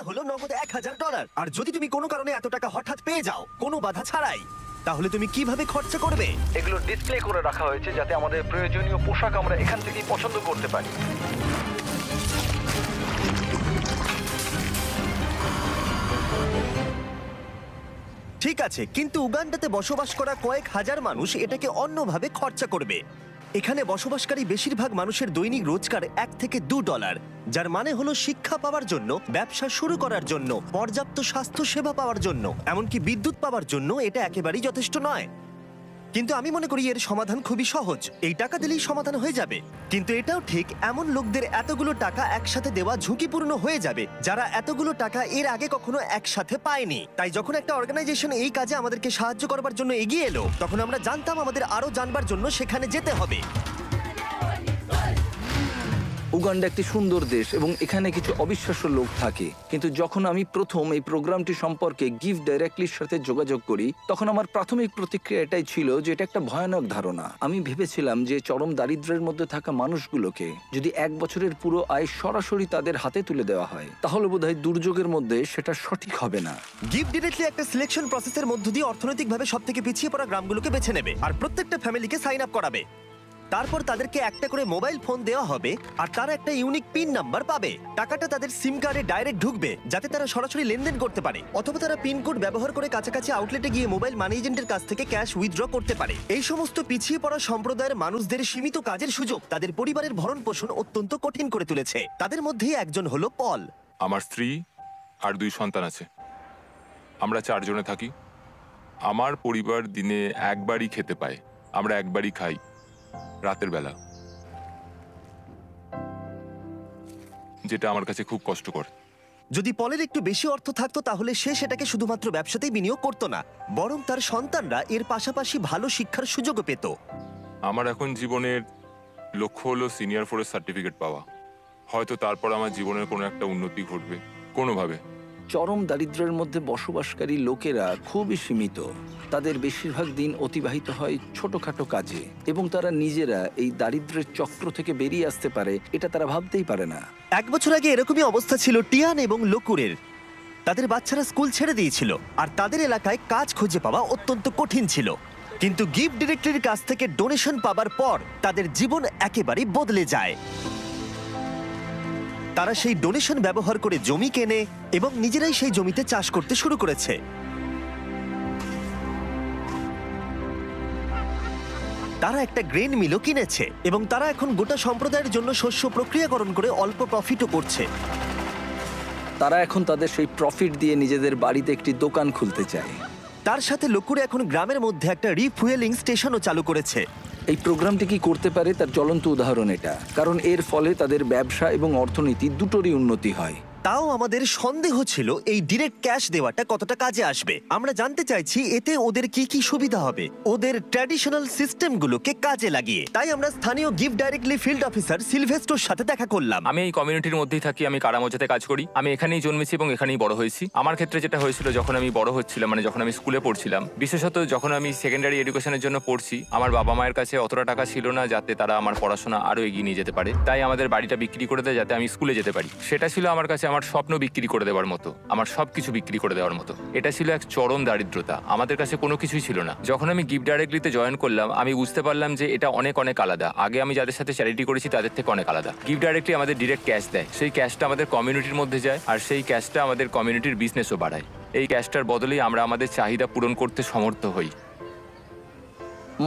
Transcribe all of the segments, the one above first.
হলো নগদ $1000। আর যদি তুমি কোনো কারণে এত টাকা হঠাৎ পেয়ে যাও কোনো বাধা ছাড়াই, তাহলে তুমি কিভাবে খরচা করবে? এগুলো ডিসপ্লে করে রাখা হয়েছে যাতে আমাদের প্রয়োজনীয় পোশাক আমরা এখান থেকেই পছন্দ করতে পারি। ঠিক আছে, কিন্তু উগান্ডাতে বসবাস করা কয়েক হাজার মানুষ এটাকে অন্যভাবে খরচা করবে। এখানে বসবাসকারী বেশিরভাগ মানুষের দৈনিক রোজগার $1 থেকে $2, যার মানে হলো শিক্ষা পাওয়ার জন্য, ব্যবসা শুরু করার জন্য, পর্যাপ্ত স্বাস্থ্য সেবা পাওয়ার জন্য, এমনকি বিদ্যুৎ পাওয়ার জন্য এটা একেবারেই যথেষ্ট নয়। কিন্তু আমি মনে করি এর সমাধান খুবই সহজ, এই টাকা দিলেই সমাধান হয়ে যাবে। কিন্তু এটাও ঠিক, এমন লোকদের এতগুলো টাকা একসাথে দেওয়া ঝুঁকিপূর্ণ হয়ে যাবে যারা এতগুলো টাকা এর আগে কখনো একসাথে পায়নি। তাই যখন একটা অর্গানাইজেশন এই কাজে আমাদেরকে সাহায্য করবার জন্য এগিয়ে এলো, তখন আমরা জানতাম আমাদের আরো জানবার জন্য সেখানে যেতে হবে। উগান্ডা একটি সুন্দর দেশ এবং এখানে কিছু অবিশ্বাস্য লোক থাকে, কিন্তু যখন আমি প্রথম এই প্রোগ্রামটি সম্পর্কে গিভ ডাইরেক্টলির সাথে যোগাযোগ করি, তখন আমার প্রাথমিক প্রতিক্রিয়া এটাই ছিল যে এটা একটা ভয়ানক ধারণা। আমি ভেবেছিলাম যে চরম দারিদ্র্যের মধ্যে থাকা মানুষগুলোকে যদি 1 বছরের পুরো আয় সরাসরি তাদের হাতে তুলে দেওয়া হয়, তাহলে বোধহয় দুর্যোগের মধ্যে সেটা সঠিক হবে না। গিভ ডিরেক্টলি একটা সিলেকশন প্রসেসের মধ্য দিয়ে অর্থনৈতিকভাবে সবথেকে পিছিয়ে পড়া গ্রামগুলোকে বেছে নেবে আর প্রত্যেকটা ফ্যামিলিকে সাইন আপ করাবে। তারপর তাদেরকে একটা করে মোবাইল ফোন দেওয়া হবে আর তারা একটা ইউনিক পিন নাম্বার পাবে। টাকাটা তাদের সিম কার্ডে ডাইরেক্ট ঢুকবে যাতে তারা সরাসরি লেনদেন করতে পারে, অথবা তারা পিন কোড ব্যবহার করে কাছাকাছি আউটলেটে গিয়ে মোবাইল মানি এজেন্টের কাছ থেকে ক্যাশ উইথড্র করতে পারে। এই সমস্ত পিছিয়ে পড়া সম্প্রদায়ের মানুষদের সীমিত কাজের সুযোগ তাদের পরিবারের ভরণ পোষণ অত্যন্ত কঠিন করে তুলেছে। তাদের মধ্যেই একজন হলো পল। আমার স্ত্রী আর 2 সন্তান আছে। আমরা 4 জনে থাকি। আমার পরিবার দিনে একবারই খেতে পায়। আমরা একবারই খাই, রাতের বেলা, যেটা আমার কাছে খুব কষ্টকর। যদি পলের একটু বেশি অর্থ থাকতো তাহলে সে সেটাকে শুধুমাত্র ব্যবসাতেই বিনিয়োগ করতো না, বরং তার সন্তানরা এর পাশাপাশি ভালো শিক্ষার সুযোগও পেত। আমার এখন জীবনের লক্ষ্য হলো সিনিয়র ফরেস্ট সার্টিফিকেট পাওয়া। হয়তো তারপর আমার জীবনের কোনো একটা উন্নতি ঘটবে কোনোভাবে। চরম দারিদ্র্যের মধ্যে বসবাসকারী লোকেরা খুবই সীমিত। তাদের বেশিরভাগ দিন অতিবাহিত হয় ছোটখাটো কাজে এবং তারা নিজেরা এই দারিদ্র্যের চক্র থেকে বেরিয়ে আসতে পারে এটা তারা ভাবতেই পারে না। 1 বছর আগে এরকমই অবস্থা ছিল টিয়ান এবং লোকুরের। তাদের বাচ্চারা স্কুল ছেড়ে দিয়েছিল আর তাদের এলাকায় কাজ খুঁজে পাওয়া অত্যন্ত কঠিন ছিল। কিন্তু গিভ ডিরেক্টরির কাছ থেকে ডোনেশন পাবার পর তাদের জীবন একেবারেই বদলে যায়। তারা সেই ডোনেশন ব্যবহার করে জমি কেনে এবং নিজেরাই সেই জমিতে চাষ করতে শুরু করেছে। তারা একটা গ্রেন মিলও কিনেছে এবং তারা এখন গোটা সম্প্রদায়ের জন্য শস্য প্রক্রিয়াকরণ করে অল্প প্রফিটও করছে। তারা এখন তাদের সেই প্রফিট দিয়ে নিজেদের বাড়িতে একটি দোকান খুলতে চায়। তার সাথে লোকুরে এখন গ্রামের মধ্যে একটা রিফুয়েলিং স্টেশনও চালু করেছে। এই প্রোগ্রামটি কি করতে পারে তার জ্বলন্ত উদাহরণ এটা, কারণ এর ফলে তাদের ব্যবসা এবং অর্থনীতি দুটোরই উন্নতি হয়। তাও আমাদের সন্দেহ ছিল এই ডিরেক্ট ক্যাশ দেওয়াটা কতটা কাজে আসবে। আমরা জানতে চাইছি এতে ওদের কি কি সুবিধা হবে ওদের ট্র্যাডিশনাল সিস্টেমগুলোকে কাজে লাগিয়ে। তাই আমরা স্থানীয় গিভ ডাইরেক্টলি ফিল্ড অফিসার সিলভেস্টোর সাথে দেখা করলাম। আমি এই কমিউনিটির মধ্যেই থাকি, আমি কারামোজাতে কাজ করি। আমি এখানেই জন্মেছি এবং এখানেই বড় হয়েছি। আমার ক্ষেত্রে যেটা হয়েছিল, যখন আমি বড় হচ্ছিলাম, মানে যখন আমি স্কুলে পড়ছিলাম, বিশেষত যখন আমি সেকেন্ডারি এডুকেশনের জন্য পড়ছি, আমার বাবা মায়ের কাছে অতটা টাকা ছিল না যাতে তারা আমার পড়াশোনা আরো এগিয়ে নিয়ে যেতে পারে। তাই আমাদের বাড়িটা বিক্রি করে দেয় যাতে আমি স্কুলে যেতে পারি। সেটা ছিল আমার কাছে আমার স্বপ্ন বিক্রি করে দেওয়ার মতো, আমার সবকিছু বিক্রি করে দেওয়ার মতো। এটা ছিল এক চরম দারিদ্রতা, আমাদের কাছে কোনো কিছুই ছিল না। যখন আমি গিভ ডাইরেক্টলিতে জয়েন করলাম, আমি বুঝতে পারলাম যে এটা অনেক অনেক আলাদা। আগে আমি যাদের সাথে চ্যারিটি করেছি তাদের থেকে অনেক আলাদা। গিভ ডাইরেক্টলি আমাদের ডিরেক্ট ক্যাশ দেয়, সেই ক্যাশটা আমাদের কমিউনিটির মধ্যে যায় আর সেই ক্যাশটা আমাদের কমিউনিটির বিজনেসও বাড়ায়। এই ক্যাশটার বদলেই আমরা আমাদের চাহিদা পূরণ করতে সমর্থ হই।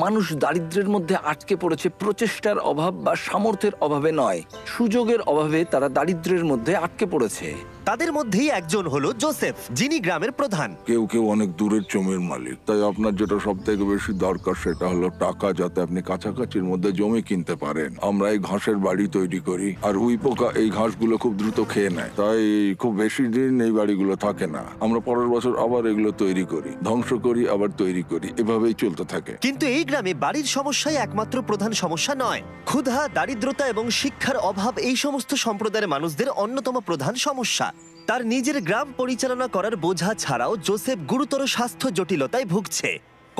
মানুষ দারিদ্র্যের মধ্যে আটকে পড়েছে প্রচেষ্টার অভাব বা সামর্থ্যের অভাবে নয়, সুযোগের অভাবে তারা দারিদ্র্যের মধ্যে আটকে পড়েছে। তাদের মধ্যেই একজন হলো জোসেফ, যিনি গ্রামের প্রধান। কেউ কেউ অনেক দূরের জমির মালিক, তাই আপনার যেটা সব থেকে বেশি দরকার সেটা হলো টাকা, যাতে আপনি কাছাকাছির মধ্যে জমি কিনতে পারেন। আমরা এই ঘাসের বাড়ি তৈরি করি আর উই পোকা এই ঘাসগুলো খুব দ্রুত খেয়ে নেয়, তাই খুব বেশি দিন এই বাড়িগুলো থাকে না। আমরা পরের বছর আবার এগুলো তৈরি করি, ধ্বংস করি, আবার তৈরি করি, এভাবেই চলতে থাকে। কিন্তু এই গ্রামে বাড়ির সমস্যাই একমাত্র প্রধান সমস্যা নয়। ক্ষুধা, দারিদ্রতা এবং শিক্ষার অভাব এই সমস্ত সম্প্রদায়ের মানুষদের অন্যতম প্রধান সমস্যা। তার নিজের গ্রাম পরিচালনা করার বোঝা ছাড়াও জোসেফ গুরুতর স্বাস্থ্য জটিলতায় ভুগছে।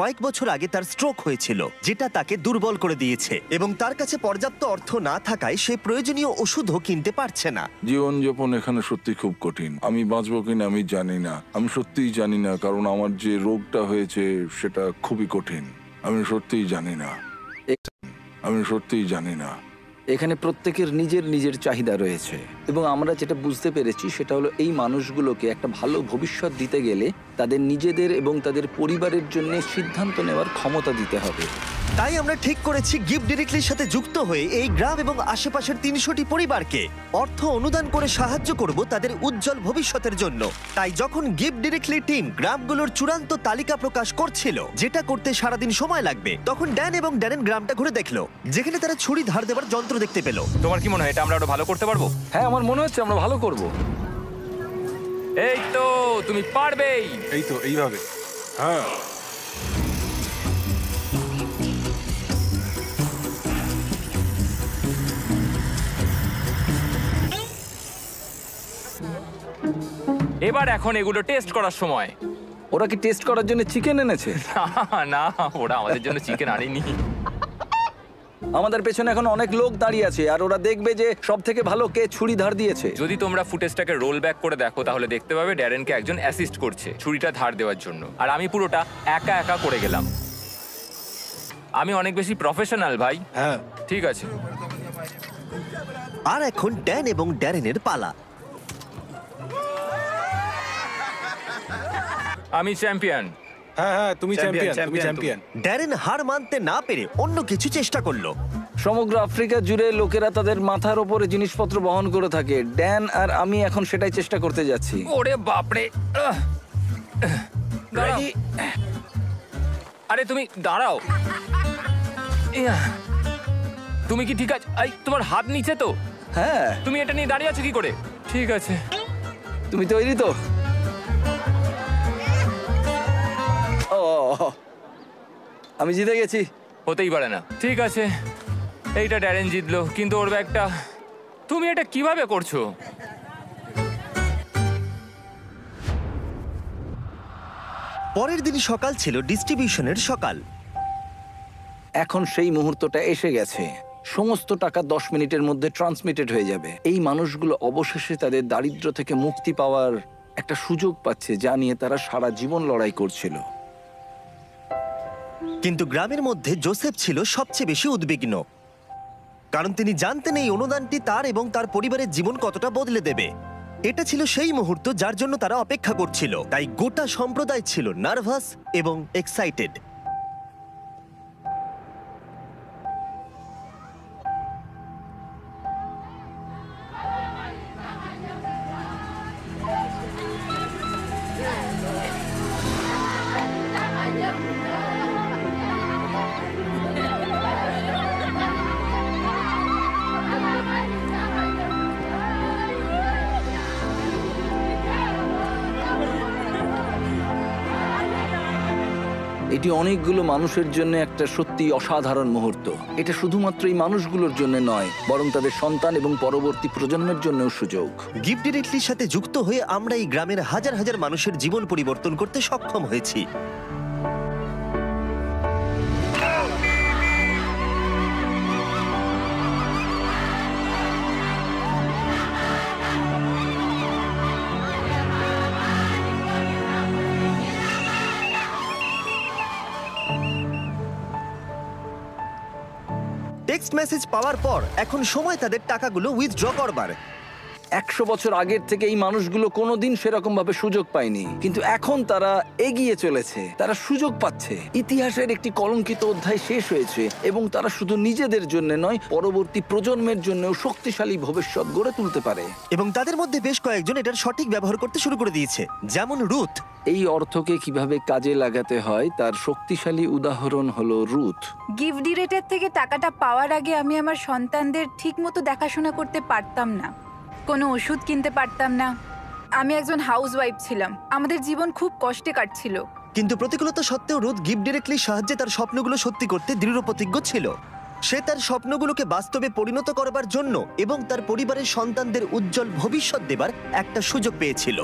কয়েক বছর আগে তার স্ট্রোক হয়েছিল, যেটা তাকে দুর্বল করে দিয়েছে, এবং তার কাছে পর্যাপ্ত অর্থ না থাকায় সে প্রয়োজনীয় ওষুধও কিনতে পারছে না। জীবনযাপন এখানে সত্যি খুব কঠিন। আমি বাঁচবো কিনা আমি জানি না, আমি সত্যিই জানি না, কারণ আমার যে রোগটা হয়েছে সেটা খুবই কঠিন। আমি সত্যিই জানি না, আমি সত্যিই জানি না। এখানে প্রত্যেকের নিজের নিজের চাহিদা রয়েছে, এবং আমরা যেটা বুঝতে পেরেছি সেটা হলো এই মানুষগুলোকে একটা ভালো ভবিষ্যৎ দিতে গেলে তাদের নিজেদের এবং তাদের পরিবারের জন্য সিদ্ধান্ত নেওয়ার ক্ষমতা দিতে হবে। তাই আমরা ঠিক করেছি গিফট ডিরেক্টলির সাথে যুক্ত হয়ে এই গ্রাম এবং আশেপাশের 300টি পরিবারকে অর্থ অনুদান করে সাহায্য করব তাদের উজ্জ্বল ভবিষ্যতের জন্য। তাই যখন গিফট ডিরেক্টলি টিম গ্রামগুলোর চূড়ান্ত তালিকা প্রকাশ করছিল, যেটা করতে সারাদিন সময় লাগবে, তখন ড্যান এবং ড্যারেন গ্রামটা ঘুরে দেখলো, যেখানে তারা ছুরি ধার দেবার যন্ত্র দেখতে পেল। তোমার কি মনে হয় এটা আমরা আরো ভালো করতে পারবো? হ্যাঁ, আমার মনে হচ্ছে আমরা ভালো করব। এই তো, তুমি পারবেই। এই তো এইভাবে। হ্যাঁ, এবার এখন এগুলো টেস্ট করার সময়। ওরা কি টেস্ট করার জন্য চিকেন এনেছে? না, ওরা আমাদের জন্য চিকেন আনেনি। আমাদের পেছনে এখন অনেক লোক দাঁড়িয়ে আছে, আর ওরা দেখবে যে সব থেকে ভালো কে ছুরি ধার দিয়েছে। যদি তোমরা ফুটেজটাকে রোল ব্যাক করে দেখো তাহলে দেখতে পাবে ড্যারেনকে একজন অ্যাসিস্ট করছে ছুরিটা ধার দেওয়ার জন্য, আর আমি পুরোটা একা একা করে গেলাম। আমি অনেক বেশি প্রফেশনাল ভাই। হ্যাঁ। ঠিক আছে, আর এখন ড্যান এবং ড্যারেনের পালা। আমি চ্যাম্পিয়ন। হ্যাঁ হ্যাঁ, তুমি চ্যাম্পিয়ন, তুমি চ্যাম্পিয়ন। ড্যারেন হার মানতে না পেরে অন্য কিছু চেষ্টা করলো। সমগ্র আফ্রিকা জুড়ে লোকেরা তাদের মাথার ওপরে জিনিসপত্র বহন করে থাকে। ড্যান আর আমি এখন সেটাই চেষ্টা করতে যাচ্ছি। ওরে বাপরে, দাঁড়াও। আরে তুমি দাঁড়াও। ইয়া, তুমি কি ঠিক আছে? তোমার হাত নিচে তো? হ্যাঁ। তুমি এটা নিয়ে দাঁড়িয়ে আছো কি করে? ঠিক আছে, তুমি তৈরি তো? ও, আমি জিতে গেছি। হতেই পারে না। ঠিক আছে, এইটা ড্যারেন জিতলো, কিন্তু ওর ব্যাগটা। তুমি এটা কিভাবে করছো? পরের দিন সকাল ছিল ডিস্ট্রিবিউশনের সকাল। এখন সেই মুহূর্তটা এসে গেছে। সমস্ত টাকা 10 মিনিটের মধ্যে ট্রান্সমিটেড হয়ে যাবে। এই মানুষগুলো অবশেষে তাদের দারিদ্র্য থেকে মুক্তি পাওয়ার একটা সুযোগ পাচ্ছে, যা নিয়ে তারা সারা জীবন লড়াই করছিল। কিন্তু গ্রামের মধ্যে জোসেফ ছিল সবচেয়ে বেশি উদ্বিগ্ন, কারণ তিনি জানতেন এই অনুদানটি তার এবং তার পরিবারের জীবন কতটা বদলে দেবে। এটা ছিল সেই মুহূর্ত যার জন্য তারা অপেক্ষা করছিল, তাই গোটা সম্প্রদায় ছিল নার্ভাস এবং এক্সাইটেড। এটি অনেকগুলো মানুষের জন্য একটা সত্যি অসাধারণ মুহূর্ত। এটা শুধুমাত্র এই মানুষগুলোর জন্য নয়, বরং তাদের সন্তান এবং পরবর্তী প্রজন্মের জন্যও সুযোগ। গিফট ডিরেক্টলির সাথে যুক্ত হয়ে আমরা এই গ্রামের হাজার হাজার মানুষের জীবন পরিবর্তন করতে সক্ষম হয়েছি। টেক্সট মেসেজ পাওয়ার পর এখন সময় তাদের টাকাগুলো উইথড্র করবার। 100 বছর আগের থেকে এই মানুষগুলো কোনোদিন সেরকম ভাবে সুযোগ পায়নি, কিন্তু এখন তারা এগিয়ে চলেছে, তারা সুযোগ পাচ্ছে। ইতিহাসের একটি কলঙ্কিত অধ্যায় শেষ হয়েছে, এবং তারা শুধু নিজেদের জন্য নয়, পরবর্তী প্রজন্মের জন্যও শক্তিশালী ভবিষ্যৎ গড়ে তুলতে পারে। এবং তাদের মধ্যে বেশ কয়েকজন এটার সঠিক ব্যবহার করতে শুরু করে দিয়েছে, যেমন রুথ। এই অর্থকে কিভাবে কাজে লাগাতে হয় তার শক্তিশালী উদাহরণ হলো রুথ। গিফট ডিরেক্টর থেকে টাকাটা পাওয়ার আগে আমি আমার সন্তানদের ঠিকমতো দেখাশোনা করতে পারতাম না, কোনো ওষুধ কিনতে পারতাম না। আমি একজন হাউসওয়াইফ ছিলাম, আমাদের জীবন খুব কষ্টে কাটছিল। কিন্তু প্রতিকূলতা সত্ত্বেও রুথ গিফট ডিরেক্টলির সাহায্যে তার স্বপ্নগুলো সত্যি করতে দৃঢ় প্রতিজ্ঞ ছিল। সে তার স্বপ্নগুলোকে বাস্তবে পরিণত করবার জন্য এবং তার পরিবারের সন্তানদের উজ্জ্বল ভবিষ্যৎ দেবার একটা সুযোগ পেয়েছিল।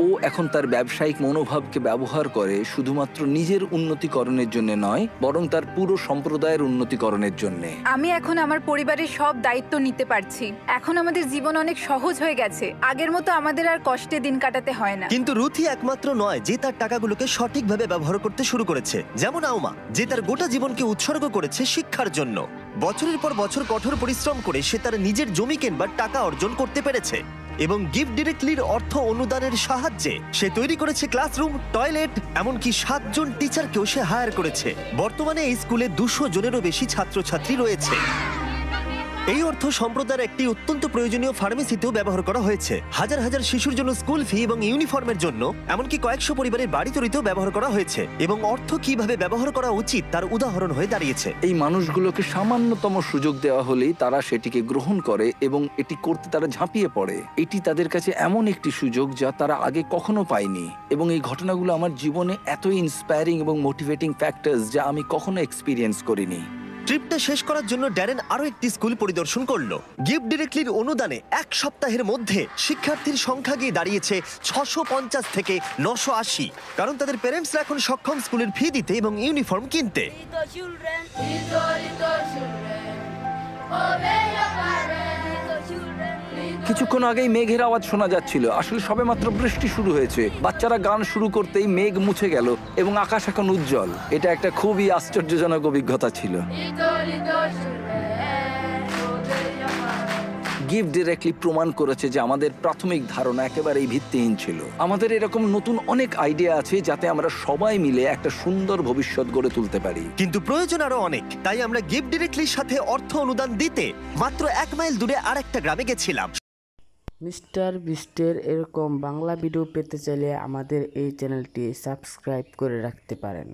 ও এখন তার ব্যবসায়িক মনোভাবকে ব্যবহার করে শুধুমাত্র নিজের উন্নতিকরণের জন্য নয়, বরং তার পুরো সম্প্রদায়ের উন্নতিকরণের জন্য। আমি এখন আমার পরিবারের সব দায়িত্ব নিতে পারছি। এখন আমাদের জীবন অনেক সহজ হয়ে গেছে। আগের মতো আমাদের আর কষ্টে দিন কাটাতে হয় না। কিন্তু রুথি একমাত্র নয় যে তার টাকাগুলোকে সঠিকভাবে ব্যবহার করতে শুরু করেছে, যেমন আউমা, যে তার গোটা জীবনকে উৎসর্গ করেছে শিক্ষার জন্য। বছরের পর বছর কঠোর পরিশ্রম করে সে তার নিজের জমি কেনবার টাকা অর্জন করতে পেরেছে, এবং গিফট ডিরেক্টলির অর্থ অনুদানের সাহায্যে সে তৈরি করেছে ক্লাসরুম, টয়লেট, এমনকি 7 জন টিচারকেও সে হায়ার করেছে। বর্তমানে এই স্কুলে 200 জনেরও বেশি ছাত্রছাত্রী রয়েছে। এই অর্থ সম্প্রদায়ের একটি অত্যন্ত প্রয়োজনীয় ফার্মেসিতেও ব্যবহার করা হয়েছে। হাজার হাজার শিশুর জন্য স্কুল ফি এবং ইউনিফর্মের জন্য, এমনকি কয়েকশো পরিবারের বাড়ি তৈরিতেও ব্যবহার করা হয়েছে। এবং অর্থ কিভাবে ব্যবহার করা উচিত তার উদাহরণ হয়ে দাঁড়িয়েছে। এই মানুষগুলোকে সামান্যতম সুযোগ দেওয়া হলেই তারা সেটিকে গ্রহণ করে এবং এটি করতে তারা ঝাঁপিয়ে পড়ে। এটি তাদের কাছে এমন একটি সুযোগ যা তারা আগে কখনো পায়নি। এবং এই ঘটনাগুলো আমার জীবনে এতই ইন্সপায়ারিং এবং মোটিভেটিং ফ্যাক্টরস যা আমি কখনো এক্সপিরিয়েন্স করিনি। ট্রিপটা শেষ করার জন্য ড্যারেন আরো একটি স্কুল পরিদর্শন করলো। গিফট ডিরেক্টলির অনুদানে 1 সপ্তাহের মধ্যে শিক্ষার্থীর সংখ্যা গিয়ে দাঁড়িয়েছে 650 থেকে 980, কারণ তাদের প্যারেন্টসরা এখন সক্ষম স্কুলের ফি দিতে এবং ইউনিফর্ম কিনতে। Little children, little children, obey your parents. Little children, কিছুক্ষণ আগেই মেঘের আওয়াজ শোনা যাচ্ছিল। আসলে সবেমাত্র বৃষ্টি শুরু হয়েছে। বাচ্চারা গান শুরু করতেই মেঘ মুছে গেল এবং আকাশ এখন উজ্জ্বল। এটা একটা খুবই আশ্চর্যজনক অভিজ্ঞতা ছিল। little children, obey your parents. Gift directly প্রমাণ করেছে যে আমাদের প্রাথমিক ধারণা একেবারেই ভিত্তিহীন ছিল। আমাদের এরকম নতুন অনেক আইডিয়া আছে যাতে আমরা সবাই মিলে একটা সুন্দর ভবিষ্যৎ গড়ে তুলতে পারি। কিন্তু প্রয়োজন আরো অনেক, তাই আমরা গিফট ডিরেক্টলির সাথে অর্থ অনুদান দিতে মাত্র 1 মাইল দূরে আরেকটা গ্রামে গেছিলাম। মিস্টার বিস্টের এরকম বাংলা ভিডিও পেতে চাইলে আমাদের এই চ্যানেলটি সাবস্ক্রাইব করে রাখতে পারেন।